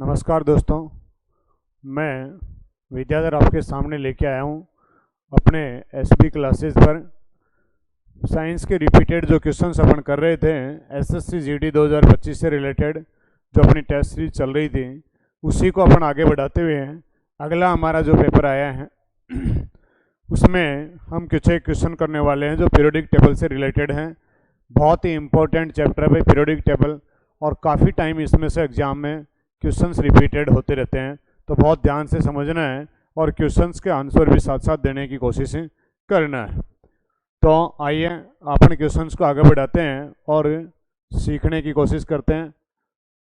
नमस्कार दोस्तों, मैं विद्याधर आपके सामने लेके आया हूँ अपने एसबी क्लासेस पर। साइंस के रिपीटेड जो क्वेश्चंस अपन कर रहे थे एसएससी जीडी 2025 से रिलेटेड, जो अपनी टेस्ट सीरीज चल रही थी, उसी को अपन आगे बढ़ाते हुए हैं। अगला हमारा जो पेपर आया है उसमें हम कुछ एक क्वेश्चन करने वाले हैं जो पीरियोडिक टेबल से रिलेटेड हैं। बहुत ही इंपॉर्टेंट चैप्टर है पीरियोडिक टेबल, और काफ़ी टाइम इसमें से एग्जाम में क्वेश्चंस रिपीटेड होते रहते हैं, तो बहुत ध्यान से समझना है और क्वेश्चंस के आंसर भी साथ साथ देने की कोशिश करना है। तो आइए अपन क्वेश्चंस को आगे बढ़ाते हैं और सीखने की कोशिश करते हैं।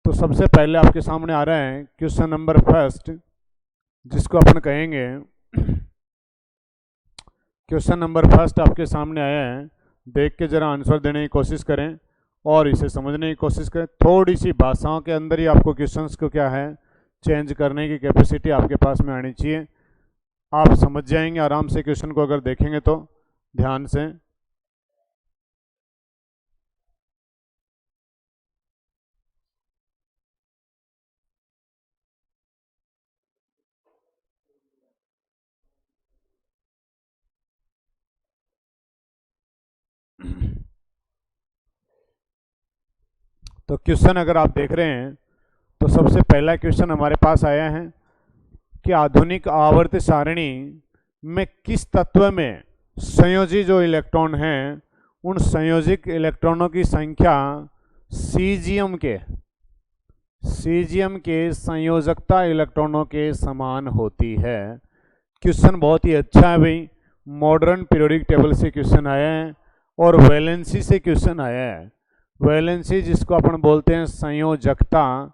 तो सबसे पहले आपके सामने आ रहा है क्वेश्चन नंबर फर्स्ट, जिसको अपन कहेंगे क्वेश्चन नंबर फर्स्ट आपके सामने आया है। देख के ज़रा आंसर देने की कोशिश करें और इसे समझने की कोशिश करें। थोड़ी सी भाषाओं के अंदर ही आपको क्वेश्चंस को क्या है चेंज करने की कैपेसिटी आपके पास में आनी चाहिए। आप समझ जाएंगे आराम से क्वेश्चन को अगर देखेंगे तो ध्यान से। तो क्वेश्चन अगर आप देख रहे हैं तो सबसे पहला क्वेश्चन हमारे पास आया है कि आधुनिक आवर्त सारणी में किस तत्व में संयोजी जो इलेक्ट्रॉन हैं उन संयोजित इलेक्ट्रॉनों की संख्या सीजियम के संयोजकता इलेक्ट्रॉनों के समान होती है। क्वेश्चन बहुत ही अच्छा है भाई, मॉडर्न पीरियोडिक टेबल से क्वेश्चन आया है और वैलेंसी से क्वेश्चन आया है। वैलेंसी जिसको अपन बोलते हैं संयोजकता,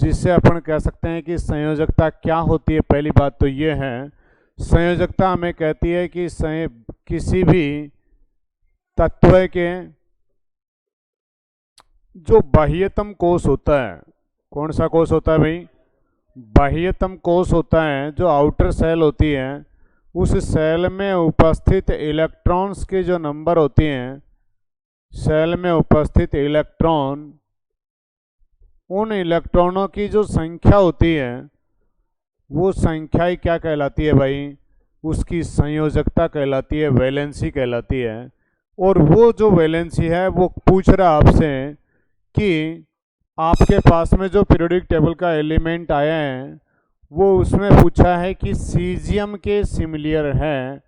जिससे अपन कह सकते हैं कि संयोजकता क्या होती है। पहली बात तो ये है, संयोजकता हमें कहती है कि किसी भी तत्व के जो बाह्यतम कोश होता है, कौन सा कोश होता है भाई? बाह्यतम कोश होता है, जो आउटर सेल होती है, उस सेल में उपस्थित इलेक्ट्रॉन्स के जो नंबर होती हैं, सेल में उपस्थित इलेक्ट्रॉन, उन इलेक्ट्रॉनों की जो संख्या होती है वो संख्या ही क्या कहलाती है भाई? उसकी संयोजकता कहलाती है, वैलेंसी कहलाती है। और वो जो वैलेंसी है वो पूछ रहा आपसे कि आपके पास में जो पीरियोडिक टेबल का एलिमेंट आया है वो उसमें पूछा है कि सीजियम के सिमिलियर है।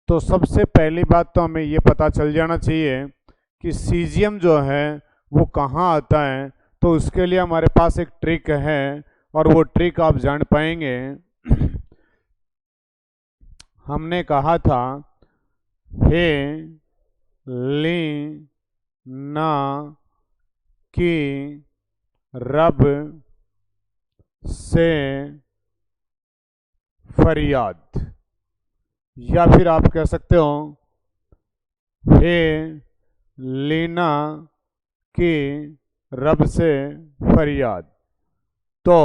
तो सबसे पहली बात तो हमें ये पता चल जाना चाहिए कि सीजियम जो है वो कहाँ आता है। तो उसके लिए हमारे पास एक ट्रिक है और वो ट्रिक आप जान पाएंगे। हमने कहा था हे ली ना की रब से फरियाद, या फिर आप कह सकते हो हे लीना की रब से फरियाद। तो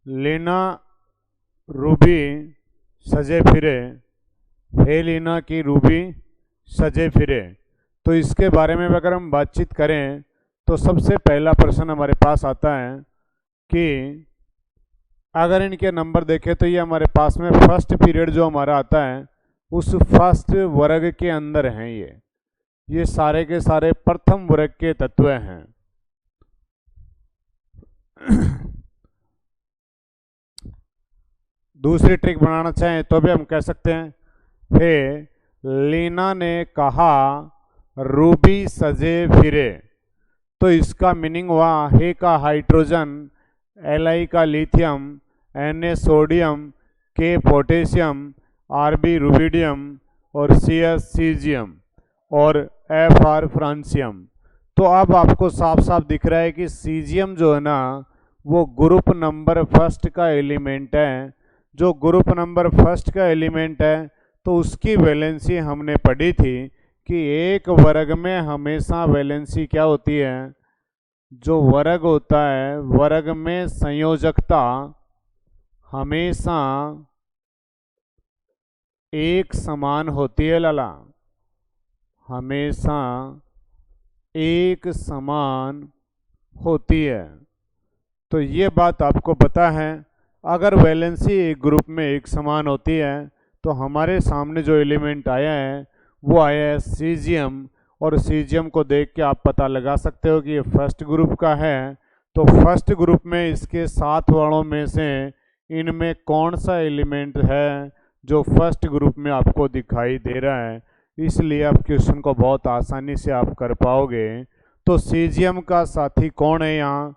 लीना रूबी सजे फिरे, हे लीना की रूबी सजे फिरे। तो इसके बारे में अगर हम बातचीत करें तो सबसे पहला प्रश्न हमारे पास आता है कि अगर इनके नंबर देखें तो ये हमारे पास में फर्स्ट पीरियड जो हमारा आता है उस फर्स्ट वर्ग के अंदर हैं। ये सारे के सारे प्रथम वर्ग के तत्व हैं। दूसरी ट्रिक बनाना चाहें तो भी हम कह सकते हैं हे लीना ने कहा रूबी सजे फिरे। तो इसका मीनिंग हुआ हे का हाइड्रोजन, Li का lithium, Na sodium, K potassium, Rb rubidium और Cs सीजियम और Fr फ्रांसियम। तो अब आपको साफ साफ दिख रहा है कि सीजियम जो है ना वो ग्रुप नंबर फर्स्ट का एलिमेंट है। जो ग्रुप नंबर फर्स्ट का एलिमेंट है तो उसकी वैलेंसी हमने पढ़ी थी कि एक वर्ग में हमेशा वैलेंसी क्या होती है? जो वर्ग होता है वर्ग में संयोजकता हमेशा एक समान होती है लाला, हमेशा एक समान होती है। तो ये बात आपको पता है, अगर वैलेंसी एक ग्रुप में एक समान होती है तो हमारे सामने जो एलिमेंट आया है वो आया है सीजियम, और सीजियम को देख के आप पता लगा सकते हो कि ये फर्स्ट ग्रुप का है। तो फर्स्ट ग्रुप में इसके साथ वालों में से इनमें कौन सा एलिमेंट है जो फर्स्ट ग्रुप में आपको दिखाई दे रहा है, इसलिए आप क्वेश्चन को बहुत आसानी से आप कर पाओगे। तो सीजियम का साथी कौन है यहाँ,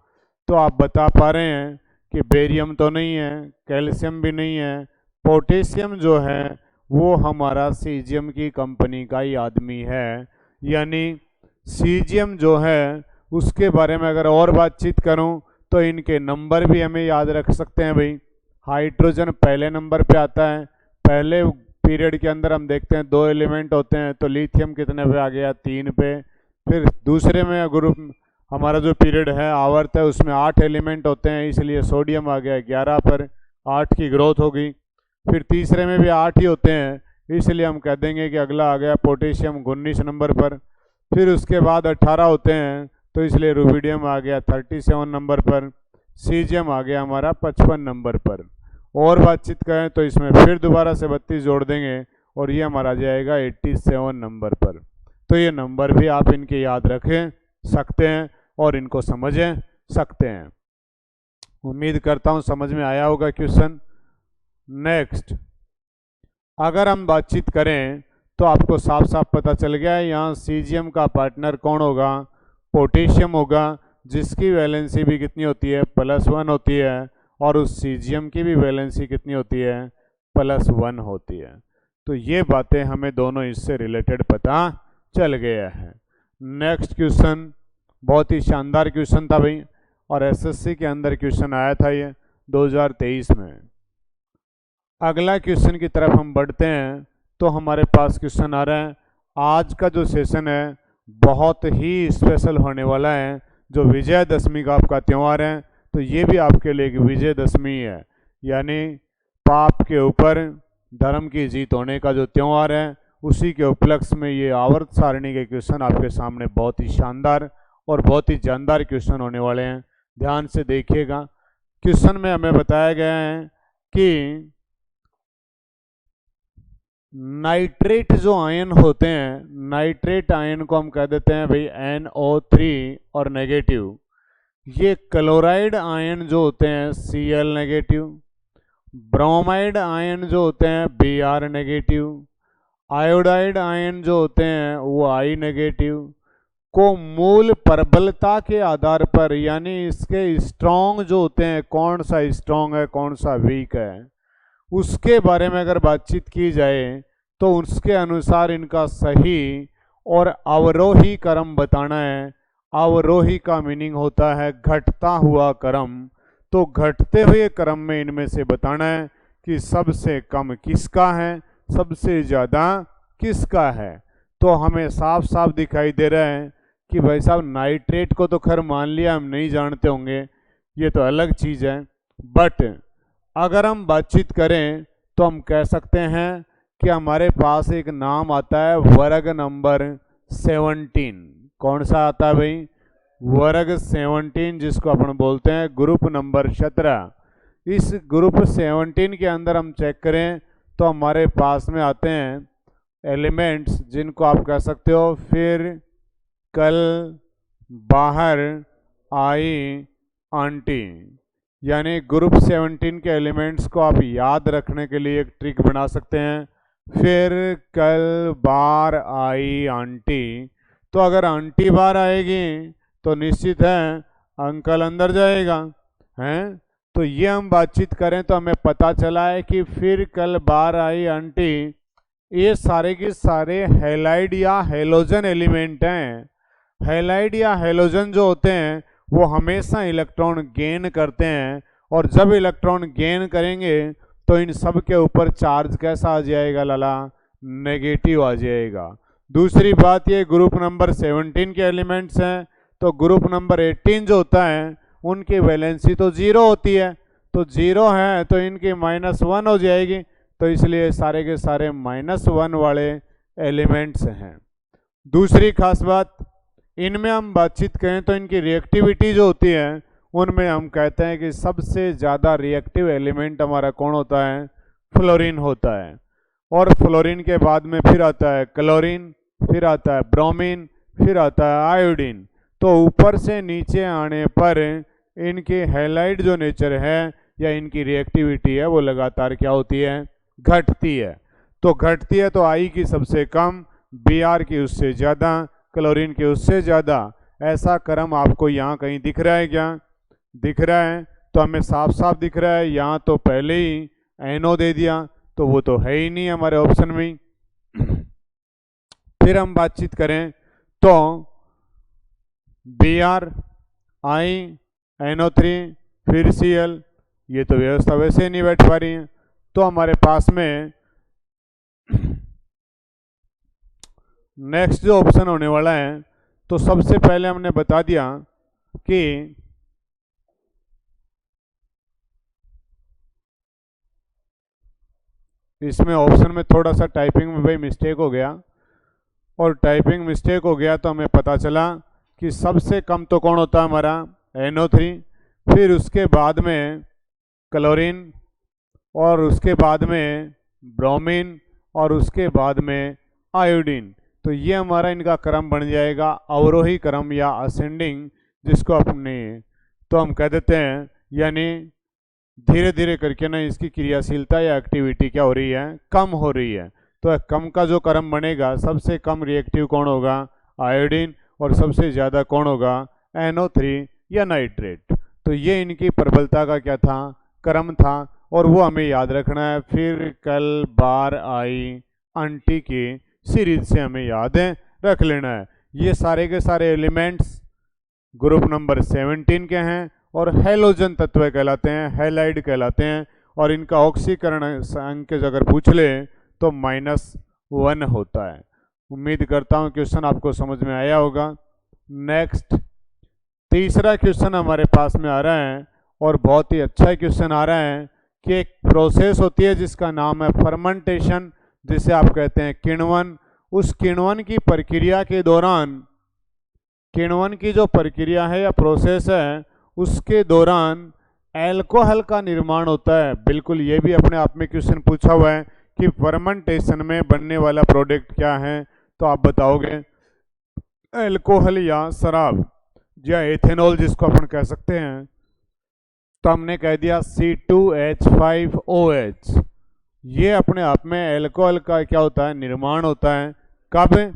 तो आप बता पा रहे हैं कि बेरियम तो नहीं है, कैल्शियम भी नहीं है, पोटेशियम जो है वो हमारा सीजियम की कंपनी का ही आदमी है। यानी सीजियम जो है उसके बारे में अगर और बातचीत करूं तो इनके नंबर भी हमें याद रख सकते हैं भाई। हाइड्रोजन पहले नंबर पे आता है, पहले पीरियड के अंदर हम देखते हैं 2 एलिमेंट होते हैं, तो लिथियम कितने पे आ गया, 3 पे। फिर दूसरे में ग्रुप हमारा जो पीरियड है आवर्त है उसमें 8 एलिमेंट होते हैं, इसलिए सोडियम आ गया 11 पर, 8 की ग्रोथ होगी। फिर तीसरे में भी 8 ही होते हैं, इसलिए हम कह देंगे कि अगला आ गया पोटेशियम 19 नंबर पर। फिर उसके बाद 18 होते हैं, तो इसलिए रुबिडियम आ गया 37 नंबर पर, सीजियम आ गया हमारा 55 नंबर पर। और बातचीत करें तो इसमें फिर दोबारा से 32 जोड़ देंगे और ये हमारा जाएगा 87 नंबर पर। तो ये नंबर भी आप इनके याद रखें सकते हैं और इनको समझ सकते हैं। उम्मीद करता हूँ समझ में आया होगा क्वेश्चन। नेक्स्ट, अगर हम बातचीत करें तो आपको साफ साफ पता चल गया है, यहाँ सीजियम का पार्टनर कौन होगा, पोटेशियम होगा, जिसकी वैलेंसी भी कितनी होती है, +1 होती है, और उस सीजियम की भी वैलेंसी कितनी होती है, +1 होती है। तो ये बातें हमें दोनों इससे रिलेटेड पता चल गया है। नेक्स्ट क्वेश्चन बहुत ही शानदार क्वेश्चन था भाई, और एसएससी के अंदर क्वेश्चन आया था ये 2023 में। अगला क्वेश्चन की तरफ हम बढ़ते हैं तो हमारे पास क्वेश्चन आ रहा है, आज का जो सेशन है बहुत ही स्पेशल होने वाला है, जो विजयदशमी का आपका त्यौहार है। तो ये भी आपके लिए एक विजयदशमी है, यानी पाप के ऊपर धर्म की जीत होने का जो त्यौहार है, उसी के उपलक्ष्य में ये आवर्त सारणी के क्वेश्चन आपके सामने बहुत ही शानदार और बहुत ही जानदार क्वेश्चन होने वाले हैं। ध्यान से देखिएगा। क्वेश्चन में हमें बताया गया है कि नाइट्रेट जो आयन होते हैं, नाइट्रेट आयन को हम कह देते हैं भाई NO3 और नेगेटिव। ये क्लोराइड आयन जो होते हैं Cl नेगेटिव, ब्रोमाइड आयन जो होते हैं Br नेगेटिव, आयोडाइड आयन जो होते हैं वो I नेगेटिव को मूल प्रबलता के आधार पर, यानी इसके स्ट्रॉन्ग जो होते हैं, कौन सा स्ट्रॉन्ग है कौन सा वीक है, उसके बारे में अगर बातचीत की जाए तो उसके अनुसार इनका सही और अवरोही क्रम बताना है। अवरोही का मीनिंग होता है घटता हुआ क्रम। तो घटते हुए क्रम में इनमें से बताना है कि सबसे कम किसका है, सबसे ज़्यादा किसका है। तो हमें साफ साफ दिखाई दे रहा है कि भाई साहब नाइट्रेट को तो खैर मान लिया, हम नहीं जानते होंगे, ये तो अलग चीज़ है। बट अगर हम बातचीत करें तो हम कह सकते हैं कि हमारे पास एक नाम आता है वर्ग नंबर 17। कौन सा आता है भाई, वर्ग 17, जिसको अपन बोलते हैं ग्रुप नंबर 17। इस ग्रुप 17 के अंदर हम चेक करें तो हमारे पास में आते हैं एलिमेंट्स जिनको आप कह सकते हो फिर कल बाहर आई आंटी। यानी ग्रुप 17 के एलिमेंट्स को आप याद रखने के लिए एक ट्रिक बना सकते हैं, फिर कल बार आई आंटी। तो अगर आंटी बार आएगी तो निश्चित है अंकल अंदर जाएगा, हैं। तो ये हम बातचीत करें तो हमें पता चला है कि फिर कल बार आई आंटी, ये सारे के सारे हैलाइड या हेलोजन एलिमेंट हैं। हैलाइड या हेलोजन जो होते हैं वो हमेशा इलेक्ट्रॉन गेन करते हैं, और जब इलेक्ट्रॉन गेन करेंगे तो इन सब के ऊपर चार्ज कैसा आ जाएगा लाला, नेगेटिव आ जाएगा। दूसरी बात, ये ग्रुप नंबर 17 के एलिमेंट्स हैं, तो ग्रुप नंबर 18 जो होता है उनकी वैलेंसी तो 0 होती है, तो 0 है तो इनकी -1 हो जाएगी, तो इसलिए सारे के सारे -1 वाले एलिमेंट्स हैं। दूसरी खास बात इनमें हम बातचीत करें तो इनकी रिएक्टिविटी जो होती है उनमें हम कहते हैं कि सबसे ज़्यादा रिएक्टिव एलिमेंट हमारा कौन होता है, फ्लोरीन होता है। और फ्लोरीन के बाद में फिर आता है क्लोरीन, फिर आता है ब्रोमीन, फिर आता है आयोडीन। तो ऊपर से नीचे आने पर इनकी हैलाइड जो नेचर है या इनकी रिएक्टिविटी है वो लगातार क्या होती है, घटती है। तो घटती है तो आई की सबसे कम, बी आर की उससे ज़्यादा, क्लोरीन की उससे ज़्यादा। ऐसा क्रम आपको यहाँ कहीं दिख रहा है क्या, दिख रहा है? तो हमें साफ साफ दिख रहा है। यहाँ तो पहले ही एनओ दे दिया तो वो तो है ही नहीं हमारे ऑप्शन में। फिर हम बातचीत करें तो बी आर, आई, NO3, फिर Cl, ये तो व्यवस्था वैसे ही नहीं बैठ पा रही है। तो हमारे पास में नेक्स्ट जो ऑप्शन होने वाला है, तो सबसे पहले हमने बता दिया कि इसमें ऑप्शन में थोड़ा सा टाइपिंग में भाई मिस्टेक हो गया, और टाइपिंग मिस्टेक हो गया तो हमें पता चला कि सबसे कम तो कौन होता है हमारा, NO3, फिर उसके बाद में क्लोरीन, और उसके बाद में ब्रोमीन, और उसके बाद में आयोडीन। तो ये हमारा इनका क्रम बन जाएगा अवरोही क्रम या असेंडिंग, जिसको अपने तो हम कह देते हैं, यानी धीरे धीरे करके ना इसकी क्रियाशीलता या एक्टिविटी क्या हो रही है, कम हो रही है। तो कम का जो क्रम बनेगा, सबसे कम रिएक्टिव कौन होगा, आयोडीन, और सबसे ज़्यादा कौन होगा, NO3 या नाइट्रेट। तो ये इनकी प्रबलता का क्या था, क्रम था, और वो हमें याद रखना है। फिर कल बार आई आंटी की सीरीज से हमें याद रख लेना है। ये सारे के सारे एलिमेंट्स ग्रुप नंबर 17 के हैं और हैलोजन तत्व कहलाते हैं, हैलाइड कहलाते हैं, और इनका ऑक्सीकरण अंक अगर पूछ ले तो -1 होता है। उम्मीद करता हूँ क्वेश्चन आपको समझ में आया होगा। नेक्स्ट तीसरा क्वेश्चन हमारे पास में आ रहा है, और बहुत ही अच्छा क्वेश्चन आ रहा है कि एक प्रोसेस होती है जिसका नाम है फर्मेंटेशन, जिसे आप कहते हैं किण्वन। उस किण्वन की प्रक्रिया के दौरान, किण्वन की जो प्रक्रिया है या प्रोसेस है, उसके दौरान एल्कोहल का निर्माण होता है। बिल्कुल, ये भी अपने आप में क्वेश्चन पूछा हुआ है कि फर्मेंटेशन में बनने वाला प्रोडक्ट क्या है, तो आप बताओगे एल्कोहल या शराब या एथेनॉल जिसको अपन कह सकते हैं। तो हमने कह दिया C2H5OH। ये अपने आप में एल्कोहल का क्या होता है, निर्माण होता है। कब,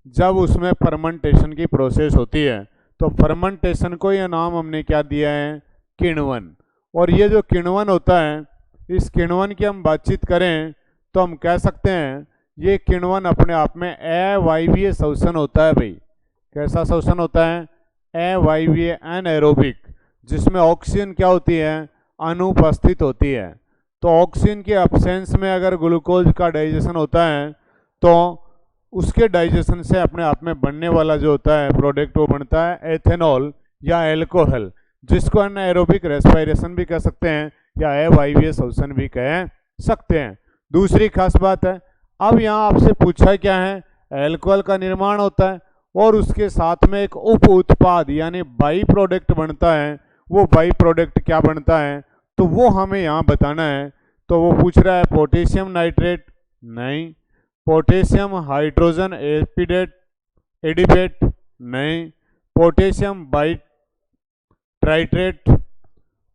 जब उसमें फर्मेंटेशन की प्रोसेस होती है। तो फर्मेंटेशन को यह नाम हमने क्या दिया है, किण्वन। और ये जो किण्वन होता है, इस किण्वन की हम बातचीत करें तो हम कह सकते हैं ये किण्वन अपने आप में अवायवीय श्वसन होता है। भाई कैसा श्वसन होता है, अवायवीय, एनएरोबिक, जिसमें ऑक्सीजन क्या होती है, अनुपस्थित होती है। तो ऑक्सीजन के एब्सेंस में अगर ग्लूकोज का डाइजेशन होता है तो उसके डाइजेशन से अपने आप में बनने वाला जो होता है प्रोडक्ट, वो बनता है एथेनॉल या एल्कोहल, जिसको एनाएरोबिक रेस्पिरेशन भी कह सकते हैं या अवायवीय श्वसन भी कह सकते हैं। दूसरी खास बात है, अब यहाँ आपसे पूछा क्या है, एल्कोहल का निर्माण होता है और उसके साथ में एक उप उत्पाद यानी बाई प्रोडक्ट बनता है। वो बाई प्रोडक्ट क्या बनता है, तो वो हमें यहाँ बताना है। तो वो पूछ रहा है पोटेशियम नाइट्रेट, नहीं। पोटेशियम हाइड्रोजन एडिपेट, नहीं। पोटेशियम बाई ट्राइट्रेट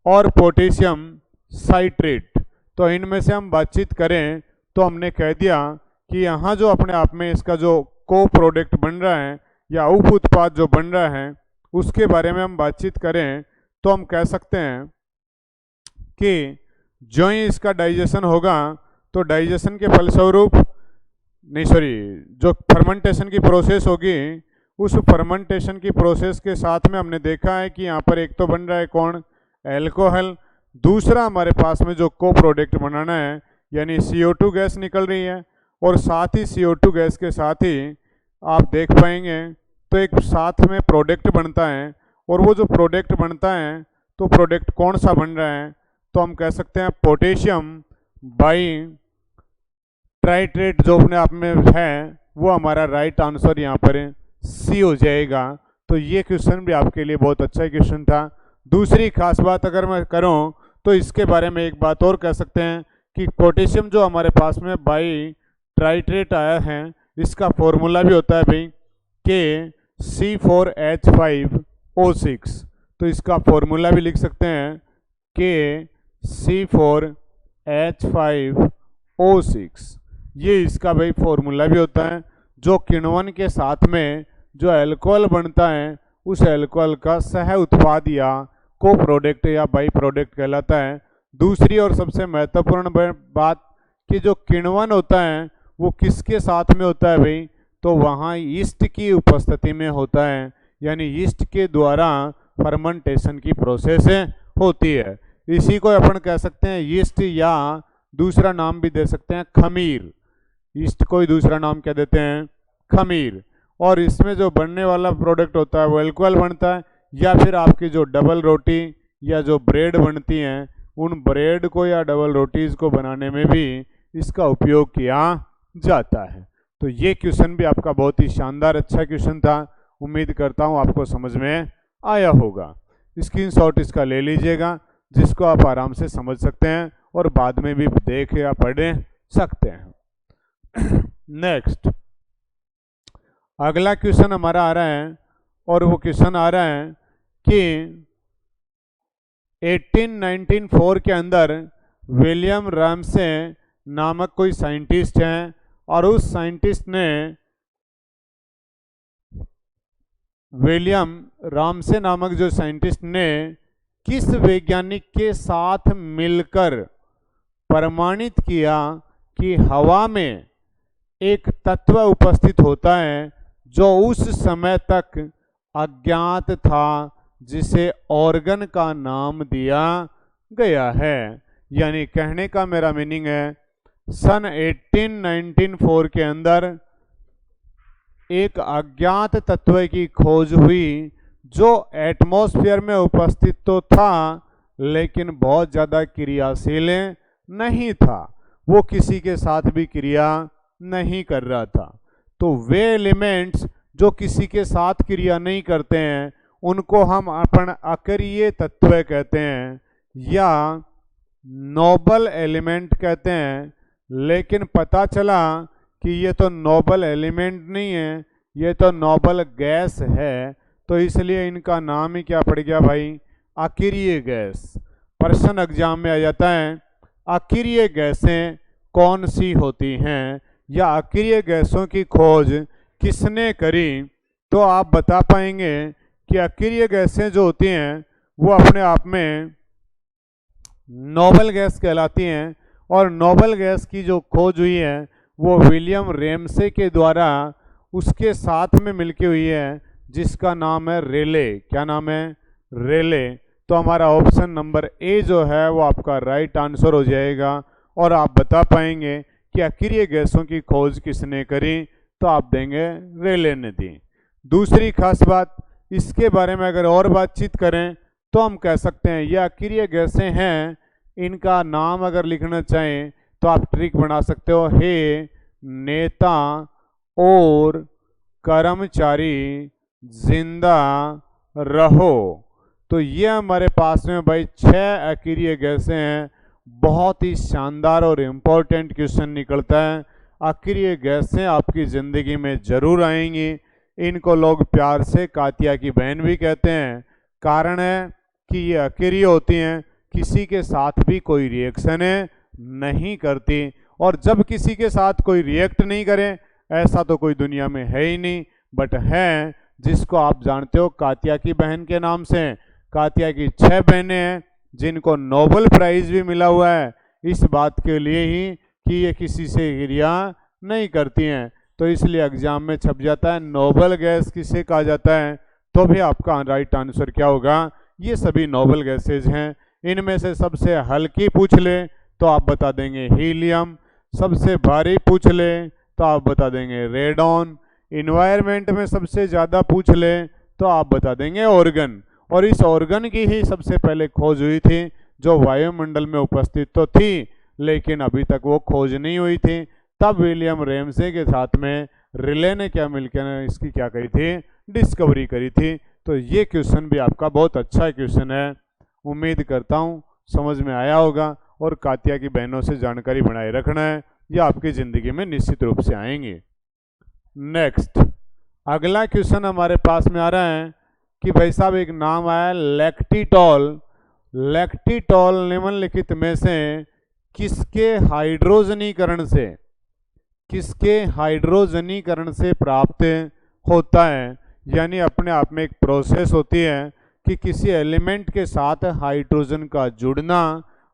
और पोटेशियम साइट्रेट। तो इनमें से हम बातचीत करें तो हमने कह दिया कि यहाँ जो अपने आप में इसका जो को प्रोडक्ट बन रहा है या उप उत्पाद जो बन रहा है, उसके बारे में हम बातचीत करें तो हम कह सकते हैं कि जो ही इसका डाइजेशन होगा तो डाइजेशन के फलस्वरूप, नहीं सॉरी, जो फर्मेंटेशन की प्रोसेस होगी, उस फर्मेंटेशन की प्रोसेस के साथ में हमने देखा है कि यहाँ पर एक तो बन रहा है कौन, एल्कोहल। दूसरा हमारे पास में जो को प्रोडक्ट बनाना है यानी CO2 गैस निकल रही है, और साथ ही CO2 गैस के साथ ही आप देख पाएंगे तो एक साथ में प्रोडक्ट बनता है। और वो जो प्रोडक्ट बनता है तो प्रोडक्ट कौन सा बन रहा है, तो हम कह सकते हैं पोटेशियम बाई ट्राइट्रेट जो अपने आप में है, वो हमारा राइट आंसर यहाँ पर सी हो जाएगा। तो ये क्वेश्चन भी आपके लिए बहुत अच्छा क्वेश्चन था। दूसरी खास बात अगर मैं करूं तो इसके बारे में एक बात और कह सकते हैं कि पोटेशियम जो हमारे पास में बाई ट्राइट्रेट आया है, इसका फॉर्मूला भी होता है भाई के C4H5O6। तो इसका फॉर्मूला भी लिख सकते हैं के C4H5O6। ये इसका भाई फॉर्मूला भी होता है। जो किण्वन के साथ में जो अल्कोहल बनता है उस अल्कोहल का सह उत्पाद या को प्रोडक्ट या बाई प्रोडक्ट कहलाता है। दूसरी और सबसे महत्वपूर्ण बात कि जो किण्वन होता है वो किसके साथ में होता है भाई, तो वहाँ यीस्ट की उपस्थिति में होता है, यानी यीस्ट के द्वारा फर्मेंटेशन की प्रोसेस होती है। इसी को अपन कह सकते हैं यीस्ट, या दूसरा नाम भी दे सकते हैं खमीर। यीस्ट को ही दूसरा नाम क्या देते हैं, खमीर। और इसमें जो बनने वाला प्रोडक्ट होता है वो अल्कोहल बनता है, या फिर आपकी जो डबल रोटी या जो ब्रेड बनती हैं उन ब्रेड को या डबल रोटीज़ को बनाने में भी इसका उपयोग किया जाता है। तो ये क्वेश्चन भी आपका बहुत ही शानदार अच्छा क्वेश्चन था। उम्मीद करता हूँ आपको समझ में आया होगा। स्क्रीनशॉट इसका ले लीजिएगा, जिसको आप आराम से समझ सकते हैं और बाद में भी देख या पढ़ सकते हैं। नेक्स्ट अगला क्वेश्चन हमारा आ रहा है, और वो क्वेश्चन आ रहा है कि 1894 के अंदर विलियम रामसे नामक कोई साइंटिस्ट हैं, और उस साइंटिस्ट ने विलियम रामसे नामक जो साइंटिस्ट ने किस वैज्ञानिक के साथ मिलकर प्रमाणित किया कि हवा में एक तत्व उपस्थित होता है जो उस समय तक अज्ञात था, जिसे ऑर्गन का नाम दिया गया है। यानी कहने का मेरा मीनिंग है, सन 1894 के अंदर एक अज्ञात तत्व की खोज हुई जो एटमॉस्फेयर में उपस्थित तो था लेकिन बहुत ज़्यादा क्रियाशील नहीं था, वो किसी के साथ भी क्रिया नहीं कर रहा था। तो वे एलिमेंट्स जो किसी के साथ क्रिया नहीं करते हैं उनको हम अपन अक्रिय तत्व कहते हैं या नोबल एलिमेंट कहते हैं। लेकिन पता चला कि ये तो नोबल एलिमेंट नहीं है, ये तो नोबल गैस है, तो इसलिए इनका नाम ही क्या पड़ गया भाई, अक्रिय गैस। प्रश्न एग्जाम में आ जाता है अक्रिय गैसें कौन सी होती हैं या अक्रिय गैसों की खोज किसने करी, तो आप बता पाएंगे कि अक्रिय गैसें जो होती हैं वो अपने आप में नोबल गैस कहलाती हैं। और नोबल गैस की जो खोज हुई है वो विलियम रेमसे के द्वारा उसके साथ में मिलके हुई है, जिसका नाम है रेले। क्या नाम है, रेले। तो हमारा ऑप्शन नंबर ए जो है वो आपका राइट आंसर हो जाएगा। और आप बता पाएंगे कि अक्रिय गैसों की खोज किसने करी, तो आप देंगे रेले ने दी। दूसरी खास बात, इसके बारे में अगर और बातचीत करें तो हम कह सकते हैं ये अक्रिय गैसें हैं, इनका नाम अगर लिखना चाहें तो आप ट्रिक बना सकते हो, हे नेता और कर्मचारी जिंदा रहो। तो ये हमारे पास में भाई 6 अक्रिय गैसें हैं। बहुत ही शानदार और इम्पोर्टेंट क्वेश्चन निकलता है। अक्रिय गैसें आपकी ज़िंदगी में ज़रूर आएंगी। इनको लोग प्यार से कातिया की बहन भी कहते हैं। कारण है कि ये अक्रिय होती हैं, किसी के साथ भी कोई रिएक्शन नहीं करती, और जब किसी के साथ कोई रिएक्ट नहीं करे ऐसा तो कोई दुनिया में है ही नहीं, बट है जिसको आप जानते हो कातिया की बहन के नाम से। कातिया की 6 बहनें हैं जिनको नोबेल प्राइज भी मिला हुआ है इस बात के लिए ही कि ये किसी से क्रिया नहीं करती हैं। तो इसलिए एग्जाम में छप जाता है नोबेल गैस किसे कहा जाता है, तो भी आपका राइट आंसर क्या होगा, ये सभी नोबेल गैसेज हैं। इनमें से सबसे हल्की पूछ ले तो आप बता देंगे हीलियम, सबसे भारी पूछ ले तो आप बता देंगे रेडॉन, इन्वायरमेंट में सबसे ज़्यादा पूछ ले तो आप बता देंगे ऑर्गन। और इस ऑर्गन की ही सबसे पहले खोज हुई थी जो वायुमंडल में उपस्थित तो थी लेकिन अभी तक वो खोज नहीं हुई थी। तब विलियम रेमसे के साथ में रिले ने क्या मिलकर इसकी क्या करी थी, डिस्कवरी करी थी। तो ये क्वेश्चन भी आपका बहुत अच्छा क्वेश्चन है, उम्मीद करता हूँ समझ में आया होगा। और कातिया की बहनों से जानकारी बनाए रखना है, ये आपकी ज़िंदगी में निश्चित रूप से आएंगे। नेक्स्ट अगला क्वेश्चन हमारे पास में आ रहा है कि भाई साहब एक नाम आया लैक्टिटॉल। लैक्टिटॉल निम्नलिखित में से किसके हाइड्रोजनीकरण से प्राप्त होता है। यानी अपने आप में एक प्रोसेस होती है कि किसी एलिमेंट के साथ हाइड्रोजन का जुड़ना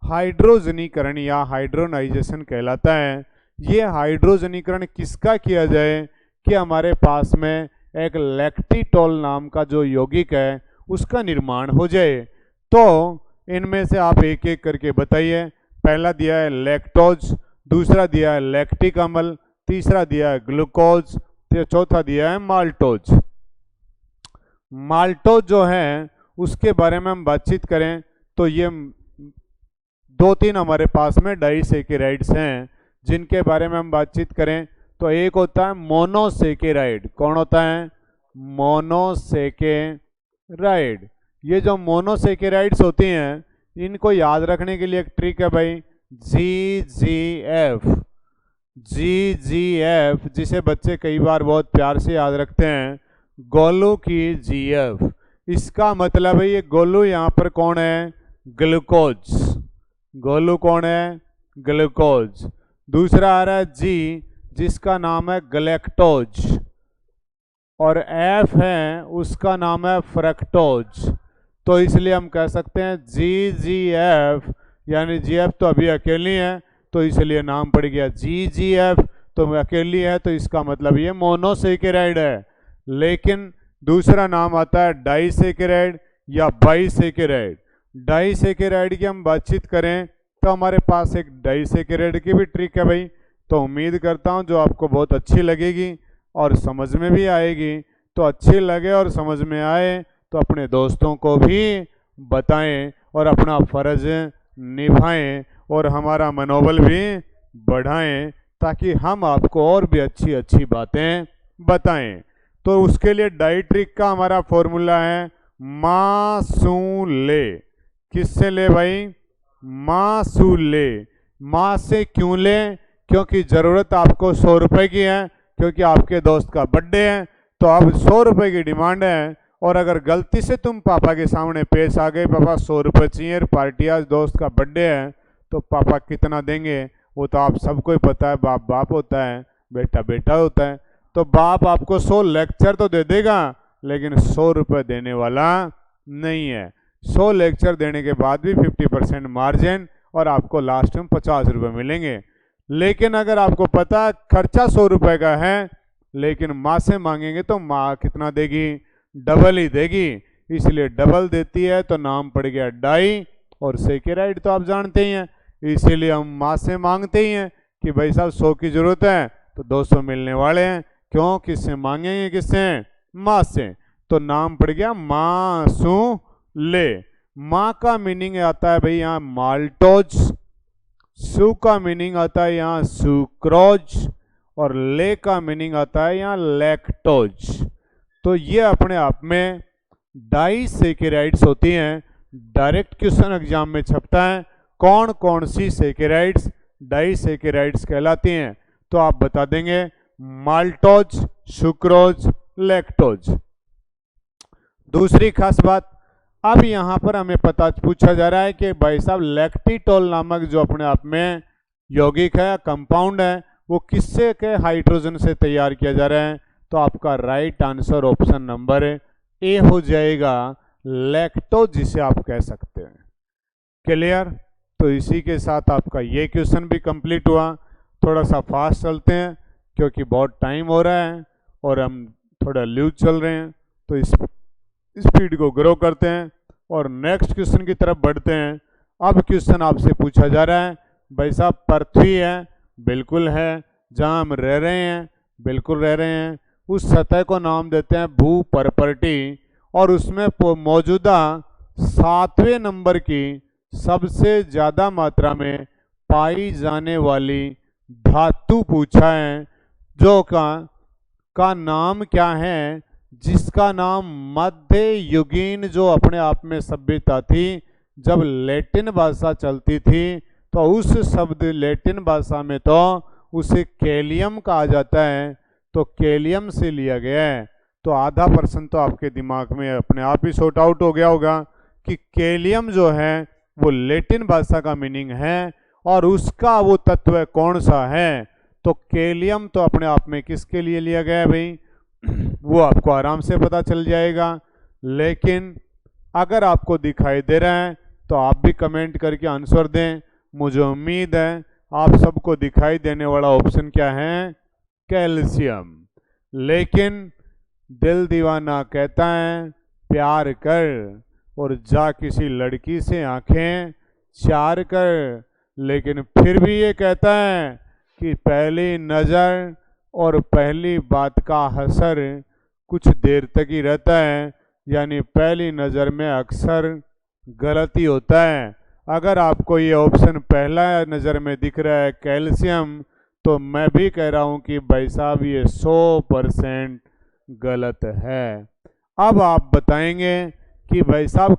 हाइड्रोजनीकरण या हाइड्रोनाइजेशन कहलाता है। ये हाइड्रोजनीकरण किसका किया जाए कि हमारे पास में एक लैक्टिटॉल नाम का जो यौगिक है उसका निर्माण हो जाए। तो इनमें से आप एक एक करके बताइए। पहला दिया है लैक्टोज, दूसरा दिया है लैक्टिक अम्ल, तीसरा दिया है ग्लूकोज, चौथा दिया है माल्टोज। माल्टोज जो है उसके बारे में हम बातचीत करें तो ये 2-3 हमारे पास में डाइसेकेराइड्स हैं जिनके बारे में हम बातचीत करें तो एक होता है मोनोसेकेराइड। कौन होता है, मोनोसेकेराइड। ये जो मोनोसेकेराइड्स होती हैं इनको याद रखने के लिए एक ट्रिक है भाई, GGF। GGF जिसे बच्चे कई बार बहुत प्यार से याद रखते हैं, गोलू की GF। इसका मतलब है ये गोलू यहाँ पर कौन है, ग्लूकोज। गोलू कौन है, ग्लूकोज। दूसरा आ रहा है जी जिसका नाम है गलैक्टोज, और F है उसका नाम है फ्रक्टोज। तो इसलिए हम कह सकते हैं GGF, यानी GF तो अभी अकेली है तो इसलिए नाम पड़ गया GGF। तो अकेली है तो इसका मतलब ये मोनोसेकेराइड है। लेकिन दूसरा नाम आता है डाइसेकेराइड या बाइसेकेराइड। डाइसेकेराइड की हम बातचीत करें तो हमारे पास एक डाइसेकेराइड की भी ट्रिक है भाई। तो उम्मीद करता हूँ जो आपको बहुत अच्छी लगेगी और समझ में भी आएगी। तो अच्छी लगे और समझ में आए तो अपने दोस्तों को भी बताएं और अपना फर्ज निभाएं और हमारा मनोबल भी बढ़ाएं ताकि हम आपको और भी अच्छी अच्छी बातें बताएं। तो उसके लिए डाई ट्रिक का हमारा फॉर्मूला है मासूले। किससे ले भाई, मासूले। माँ से क्यों ले, क्योंकि ज़रूरत आपको 100 रुपये की है, क्योंकि आपके दोस्त का बर्थडे है तो अब 100 रुपये की डिमांड है। और अगर गलती से तुम पापा के सामने पेश आ गए, पापा 100 रुपये चाहिए, पार्टी आज दोस्त का बर्थडे है, तो पापा कितना देंगे वो तो आप सबको ही पता है, बाप बाप होता है, बेटा बेटा होता है। तो बाप आपको 100 लेक्चर तो दे देगा लेकिन 100 रुपये देने वाला नहीं है। 100 लेक्चर देने के बाद भी 50% मार्जिन और आपको लास्ट में 50 रुपये मिलेंगे। लेकिन अगर आपको पता खर्चा 100 रुपये का है लेकिन माँ से मांगेंगे तो माँ कितना देगी, डबल ही देगी। इसलिए डबल देती है तो नाम पड़ गया डाई, और सेकेराइड तो आप जानते ही हैं। इसीलिए हम माँ से मांगते ही हैं कि भाई साहब 100 की जरूरत है तो 200 मिलने वाले हैं। क्यों, किससे मांगेंगे, किससे, माँ से। तो नाम पड़ गया मासूले। माँ का मीनिंग आता है भाई यहाँ माल्टोज, सु का मीनिंग आता है यहाँ सुक्रोज, और ले का मीनिंग आता है यहाँ लैक्टोज। तो ये अपने आप में डाइसेकेराइड्स होती हैं। डायरेक्ट क्वेश्चन एग्जाम में छपता है कौन कौन सी सेकेराइड्स डाइसेकेराइड्स कहलाती हैं, तो आप बता देंगे माल्टोज, सुक्रोज, लैक्टोज। दूसरी खास बात, अब यहाँ पर हमें पूछा जा रहा है कि भाई साहब लैक्टिटोल नामक जो अपने आप में यौगिक है, कंपाउंड है, वो किससे के हाइड्रोजन से तैयार किया जा रहा है। तो आपका right answer option number A हो जाएगा, लैक्टोज जिसे आप कह सकते हैं। क्लियर। तो इसी के साथ आपका ये क्वेश्चन भी कंप्लीट हुआ। थोड़ा सा फास्ट चलते हैं क्योंकि बहुत टाइम हो रहा है और हम थोड़ा लूज चल रहे हैं, तो इस स्पीड को ग्रो करते हैं और नेक्स्ट क्वेश्चन की तरफ बढ़ते हैं। अब क्वेश्चन आपसे पूछा जा रहा है भाई साहब पृथ्वी है, बिल्कुल है, जहाँ हम रह रहे हैं, बिल्कुल रह रहे हैं, उस सतह को नाम देते हैं भू परपर्टी, और उसमें मौजूदा 7वें नंबर की सबसे ज़्यादा मात्रा में पाई जाने वाली धातु पूछा है, जो का का नाम क्या है, जिसका नाम मध्य युगीन जो अपने आप में सभ्यता थी, जब लैटिन भाषा चलती थी तो उस शब्द लैटिन भाषा में तो उसे केलियम कहा जाता है, तो केलियम से लिया गया है। तो आधा % तो आपके दिमाग में अपने आप ही सॉर्ट आउट हो गया होगा कि केलियम जो है वो लैटिन भाषा का मीनिंग है, और उसका वो तत्व कौन सा है। तो केलियम तो अपने आप में किसके लिए लिया गया है भाई, वो आपको आराम से पता चल जाएगा। लेकिन अगर आपको दिखाई दे रहा है तो आप भी कमेंट करके आंसर दें। मुझे उम्मीद है आप सबको दिखाई देने वाला ऑप्शन क्या है, कैल्शियम। लेकिन दिल दीवाना कहता है प्यार कर और जा किसी लड़की से आंखें चार कर, लेकिन फिर भी ये कहता है कि पहली नज़र और पहली बात का असर कुछ देर तक ही रहता है, यानी पहली नज़र में अक्सर गलती होता है। अगर आपको ये ऑप्शन पहला नज़र में दिख रहा है कैल्शियम, तो मैं भी कह रहा हूँ कि भाई साहब ये 100% गलत है। अब आप बताएंगे कि भाई साहब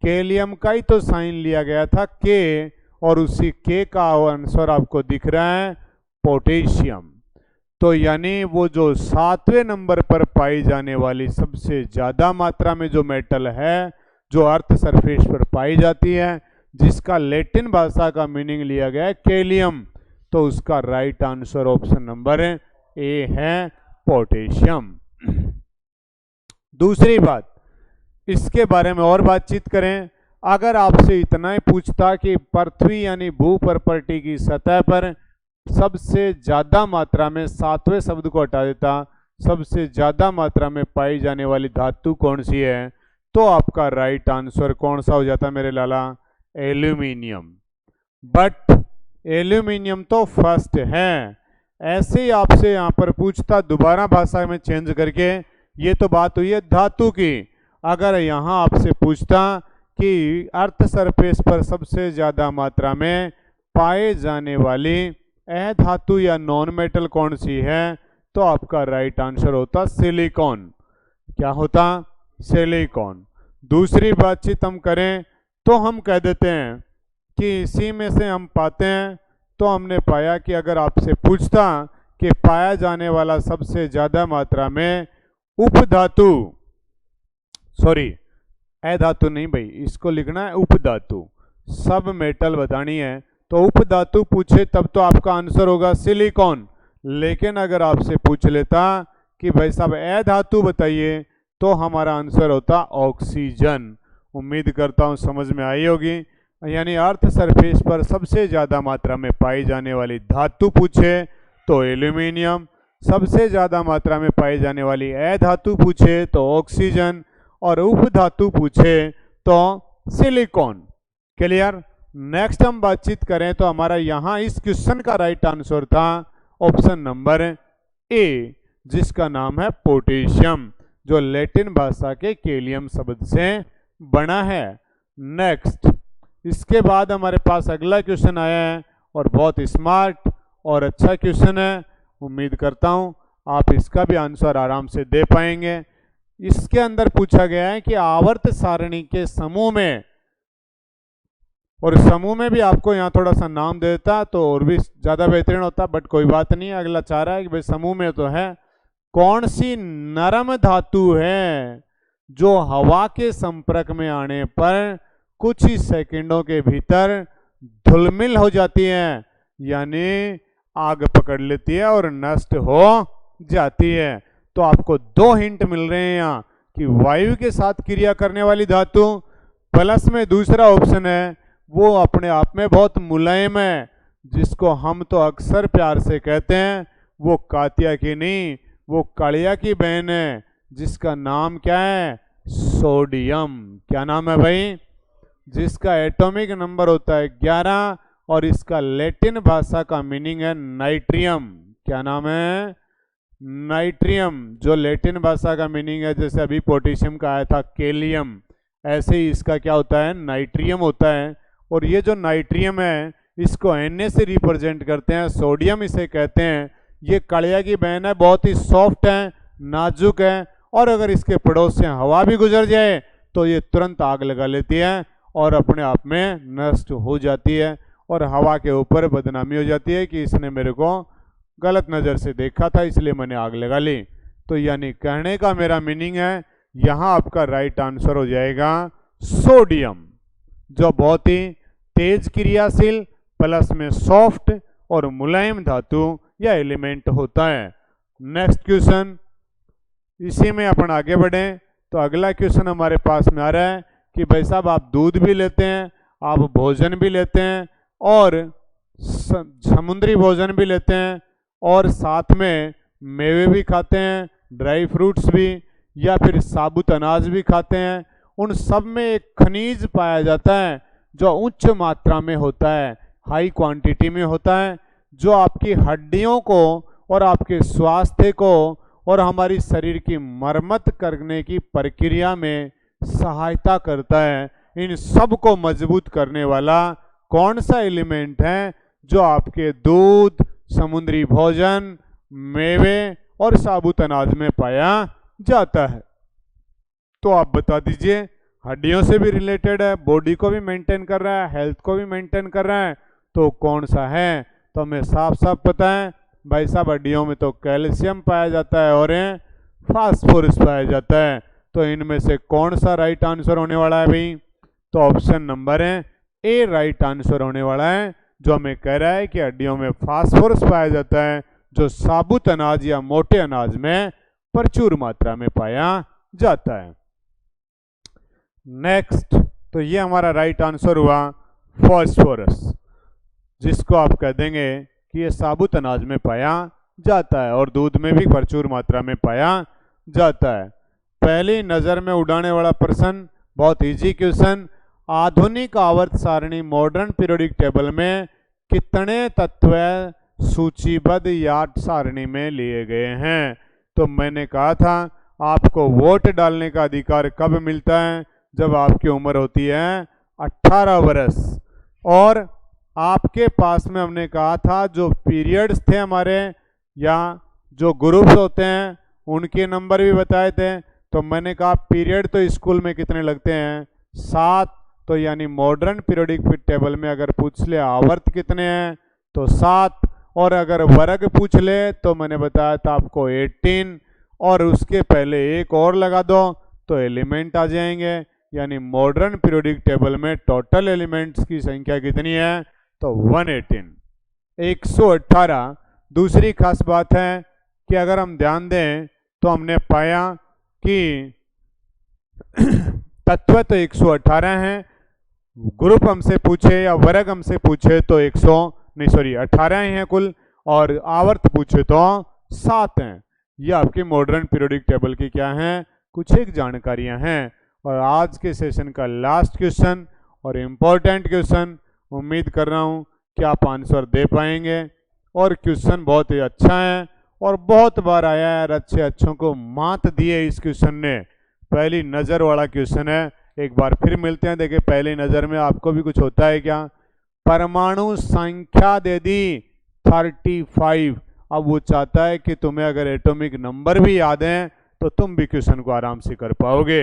केलियम का ही तो साइन लिया गया था के, और उसी के का आंसर आपको दिख रहा है पोटेशियम। तो यानी वो जो 7वें नंबर पर पाई जाने वाली सबसे ज़्यादा मात्रा में जो मेटल है, जो अर्थ सरफेस पर पाई जाती है, जिसका लैटिन भाषा का मीनिंग लिया गया है केलियम, तो उसका right answer option number A है पोटेशियम। दूसरी बात, इसके बारे में और बातचीत करें। अगर आपसे इतना ही पूछता कि पृथ्वी यानी भू प्रॉपर्टी की सतह पर सबसे ज़्यादा मात्रा में, 7वें शब्द को हटा देता, सबसे ज़्यादा मात्रा में पाई जाने वाली धातु कौन सी है, तो आपका राइट आंसर कौन सा हो जाता मेरे लाला, एल्यूमिनियम। बट एल्यूमिनियम तो फर्स्ट है। ऐसे ही आपसे यहाँ पर पूछता दोबारा भाषा में चेंज करके, ये तो बात हुई है धातु की। अगर यहाँ आपसे पूछता कि अर्थ सरफेस पर सबसे ज़्यादा मात्रा में पाए जाने वाली अधातु या नॉन मेटल कौन सी है, तो आपका राइट आंसर होता सिलिकॉन। क्या होता, सिलिकॉन। दूसरी बातचीत हम करें तो हम कह देते हैं कि इसी में से हम पाते हैं, तो हमने पाया कि अगर आपसे पूछता कि पाया जाने वाला सबसे ज़्यादा मात्रा में उपधातु, सॉरी अधातु नहीं भाई, इसको लिखना है उपधातु, सब मेटल बतानी है, तो उपधातु पूछे तब तो आपका आंसर होगा सिलिकॉन। लेकिन अगर आपसे पूछ लेता कि भाई साहब अधातु बताइए, तो हमारा आंसर होता ऑक्सीजन। उम्मीद करता हूँ समझ में आई होगी। यानी अर्थ सरफेस पर सबसे ज़्यादा मात्रा में पाई जाने वाली धातु पूछे तो एल्यूमिनियम, सबसे ज़्यादा मात्रा में पाई जाने वाली अधातु पूछे तो ऑक्सीजन, और उपधातु पूछे तो सिलिकॉन। क्लियर। नेक्स्ट हम बातचीत करें तो हमारा यहाँ इस क्वेश्चन का राइट आंसर था ऑप्शन नंबर ए, जिसका नाम है पोटेशियम, जो लैटिन भाषा के केलियम शब्द से बना है। नेक्स्ट, इसके बाद हमारे पास अगला क्वेश्चन आया है और बहुत स्मार्ट और अच्छा क्वेश्चन है। उम्मीद करता हूँ आप इसका भी आंसर आराम से दे पाएंगे। इसके अंदर पूछा गया है कि आवर्त सारणी के समूह में, और समूह में भी आपको यहाँ थोड़ा सा नाम दे देता तो और भी ज़्यादा बेहतरीन होता, बट कोई बात नहीं। अगला चाह रहा है कि भाई समूह में तो है, कौन सी नरम धातु है जो हवा के संपर्क में आने पर कुछ ही सेकंडों के भीतर धुलमिल हो जाती है, यानी आग पकड़ लेती है और नष्ट हो जाती है। तो आपको 2 हिंट मिल रहे हैं यहाँ कि वायु के साथ क्रिया करने वाली धातु, प्लस में दूसरा ऑप्शन है वो अपने आप में बहुत मुलायम है, जिसको हम तो अक्सर प्यार से कहते हैं वो कातिया की नहीं, वो कालिया की बहन है, जिसका नाम क्या है, सोडियम। क्या नाम है भाई, जिसका एटॉमिक नंबर होता है 11 और इसका लैटिन भाषा का मीनिंग है नाइट्रियम। क्या नाम है, नाइट्रियम, जो लैटिन भाषा का मीनिंग है, जैसे अभी पोटेशियम का आया था केलियम, ऐसे ही इसका क्या होता है, नाइट्रियम होता है। और ये जो नाइट्रियम है इसको Na से रिप्रेजेंट करते हैं, सोडियम इसे कहते हैं ये कड़िया की बहन है, बहुत ही सॉफ्ट है, नाजुक है, और अगर इसके पड़ोस से हवा भी गुजर जाए तो ये तुरंत आग लगा लेती है और अपने आप में नष्ट हो जाती है, और हवा के ऊपर बदनामी हो जाती है कि इसने मेरे को गलत नज़र से देखा था इसलिए मैंने आग लगा ली। तो यानी कहने का मेरा मीनिंग है, यहाँ आपका राइट आंसर हो जाएगा सोडियम, जो बहुत ही तेज क्रियाशील प्लस में सॉफ्ट और मुलायम धातु या एलिमेंट होता है। नेक्स्ट क्वेश्चन, इसी में अपन आगे बढ़ें तो अगला क्वेश्चन हमारे पास में आ रहा है कि भाई साहब आप दूध भी लेते हैं, आप भोजन भी लेते हैं, और समुद्री भोजन भी लेते हैं, और साथ में मेवे भी खाते हैं, ड्राई फ्रूट्स भी, या फिर साबुत अनाज भी खाते हैं। उन सब में एक खनिज पाया जाता है जो उच्च मात्रा में होता है, हाई क्वांटिटी में होता है, जो आपकी हड्डियों को और आपके स्वास्थ्य को और हमारी शरीर की मरम्मत करने की प्रक्रिया में सहायता करता है। इन सब को मजबूत करने वाला कौन सा एलिमेंट है जो आपके दूध, समुद्री भोजन, मेवे और साबुत अनाज में पाया जाता है? तो आप बता दीजिए। हड्डियों से भी रिलेटेड है, बॉडी को भी मेंटेन कर रहा है, हेल्थ को भी मेंटेन कर रहा है, तो कौन सा है? तो हमें साफ साफ पता है भाई साहब, हड्डियों में तो कैल्शियम पाया जाता है और फास्फोरस पाया जाता है। तो इनमें से कौन सा राइट आंसर होने वाला है भाई? तो ऑप्शन नंबर है ए राइट आंसर होने वाला है, जो हमें कह रहा है कि हड्डियों में फास्फोरस पाया जाता है, जो साबुत अनाज या मोटे अनाज में प्रचुर मात्रा में पाया जाता है। नेक्स्ट, तो ये हमारा राइट आंसर हुआ फास्फोरस, जिसको आप कह देंगे कि ये साबुत अनाज में पाया जाता है और दूध में भी प्रचुर मात्रा में पाया जाता है। पहली नज़र में उड़ाने वाला प्रश्न, बहुत इजी क्वेश्चन, आधुनिक आवर्त सारणी मॉडर्न पीरियोडिक टेबल में कितने तत्व सूचीबद्ध यार्ड सारणी में लिए गए हैं? तो मैंने कहा था आपको वोट डालने का अधिकार कब मिलता है? जब आपकी उम्र होती है 18 वर्ष, और आपके पास में हमने कहा था जो पीरियड्स थे हमारे या जो ग्रुप्स होते हैं उनके नंबर भी बताए थे। तो मैंने कहा पीरियड तो स्कूल में कितने लगते हैं? 7। तो यानी मॉडर्न पीरियोडिक टेबल में अगर पूछ ले आवर्त कितने हैं तो 7, और अगर वर्ग पूछ ले तो मैंने बताया था आपको 18, और उसके पहले एक और लगा दो तो एलिमेंट आ जाएंगे। यानी मॉडर्न पीरियोडिक टेबल में टोटल एलिमेंट्स की संख्या कितनी है? तो 118, 118। दूसरी खास बात है कि अगर हम ध्यान दें तो हमने पाया कि तत्व तो 118 हैं, ग्रुप हमसे पूछे या वर्ग हमसे पूछे तो 18 ही हैं कुल, और आवर्त पूछे तो 7 हैं। ये आपकी मॉडर्न पीरियोडिक टेबल की क्या हैं? कुछ एक जानकारियां हैं। और आज के सेशन का लास्ट क्वेश्चन और इम्पोर्टेंट क्वेश्चन, उम्मीद कर रहा हूँ कि आप आंसर दे पाएंगे, और क्वेश्चन बहुत ही अच्छा है और बहुत बार आया है, अच्छे अच्छों को मात दी है इस क्वेश्चन ने। पहली नज़र वाला क्वेश्चन है, एक बार फिर मिलते हैं। देखिए पहली नज़र में आपको भी कुछ होता है क्या? परमाणु संख्या दे दी 35। अब वो चाहता है कि तुम्हें अगर एटॉमिक नंबर भी याद हैं तो तुम भी क्वेश्चन को आराम से कर पाओगे,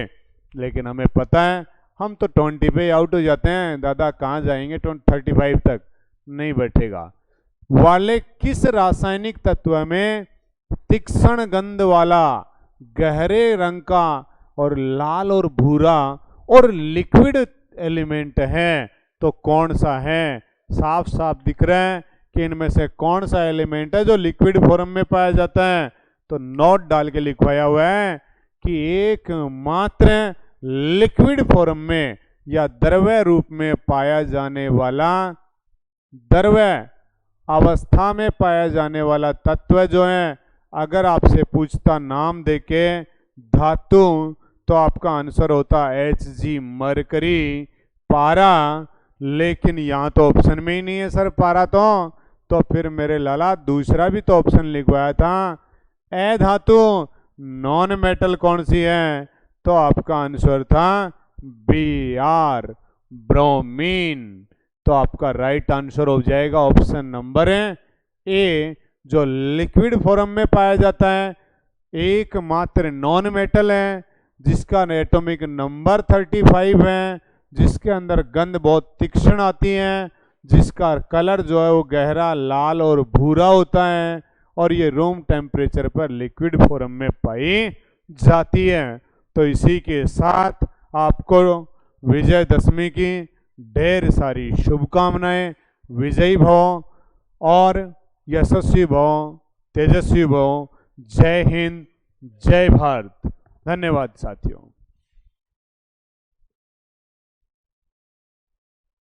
लेकिन हमें पता है हम तो 20 पे आउट हो जाते हैं, दादा कहाँ जाएंगे 35 तक, नहीं बैठेगा। वाले किस रासायनिक तत्व में तीक्ष्ण गंध वाला गहरे रंग का और लाल और भूरा और लिक्विड एलिमेंट है? तो कौन सा है? साफ साफ दिख रहा है कि इनमें से कौन सा एलिमेंट है जो लिक्विड फॉर्म में पाया जाता है? तो नोट डाल के लिखवाया हुआ है कि एकमात्र लिक्विड फॉर्म में या द्रव्य रूप में पाया जाने वाला, द्रव्य अवस्था में पाया जाने वाला तत्व जो है, अगर आपसे पूछता नाम देके धातु, तो आपका आंसर होता Hg मरकरी, पारा। लेकिन यहाँ तो ऑप्शन में ही नहीं है सर पारा, तो फिर मेरे लाला दूसरा भी तो ऑप्शन लिखवाया था, ए धातु नॉन मेटल कौन सी है? तो आपका आंसर था Br, ब्रोमीन। तो आपका राइट आंसर हो जाएगा ऑप्शन नंबर ए, जो लिक्विड फॉर्म में पाया जाता है, एकमात्र नॉन मेटल है जिसका एटॉमिक नंबर 35 है, जिसके अंदर गंध बहुत तीक्ष्ण आती है, जिसका कलर जो है वो गहरा लाल और भूरा होता है, और ये रूम टेम्परेचर पर लिक्विड फॉर्म में पाई जाती है। तो इसी के साथ आपको विजयदशमी की ढेर सारी शुभकामनाएं। विजयी भव और यशस्वी भव, तेजस्वी भव। जय हिंद, जय भारत। धन्यवाद साथियों।